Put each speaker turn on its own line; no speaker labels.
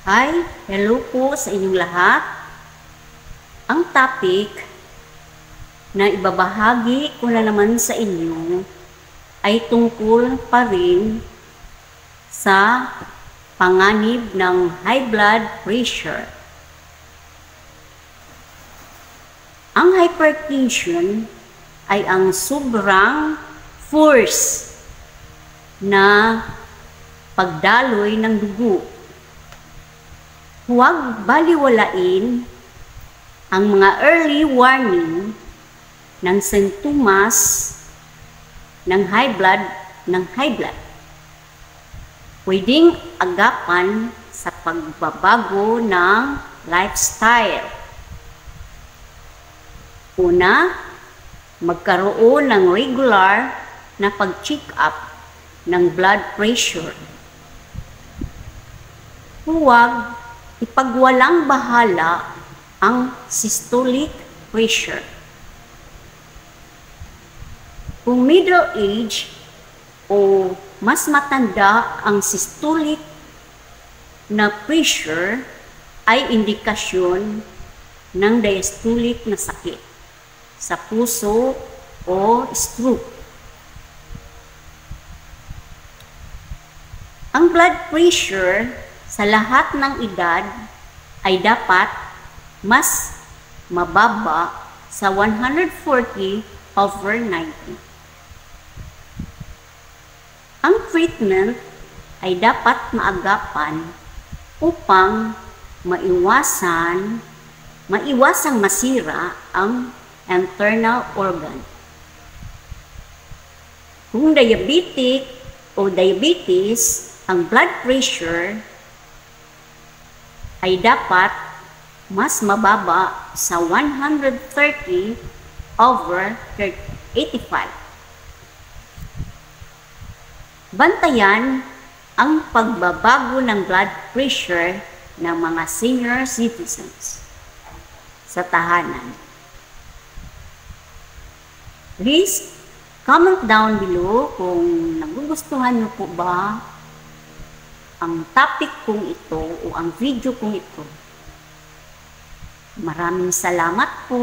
Hi, hello po sa inyong lahat. Ang topic na ibabahagi ko na naman sa inyo ay tungkol pa rin sa panganib ng high blood pressure. Ang hypertension ay ang sobrang force na pagdaloy ng dugo. Huwag baliwalain ang mga early warning ng sintomas ng high blood. Pwedeng agapan sa pagbabago ng lifestyle. Una, magkaroon ng regular na pag-check up ng blood pressure. Huwag ipagwalang bahala ang systolic pressure. Kung middle age o mas matanda ang systolic na pressure ay indikasyon ng diastolic na sakit sa puso o stroke. Ang blood pressure sa lahat ng edad ay dapat mas mababa sa 140/90. Ang treatment ay dapat maagapan upang maiwasang masira ang internal organ. Kung diabetic o diabetes ang blood pressure, ay dapat mas mababa sa 130/85. Bantayan ang pagbabago ng blood pressure ng mga senior citizens sa tahanan. Please comment down below kung nagugustuhan niyo po ba ang topic kong ito o ang video kong ito. Maraming salamat po.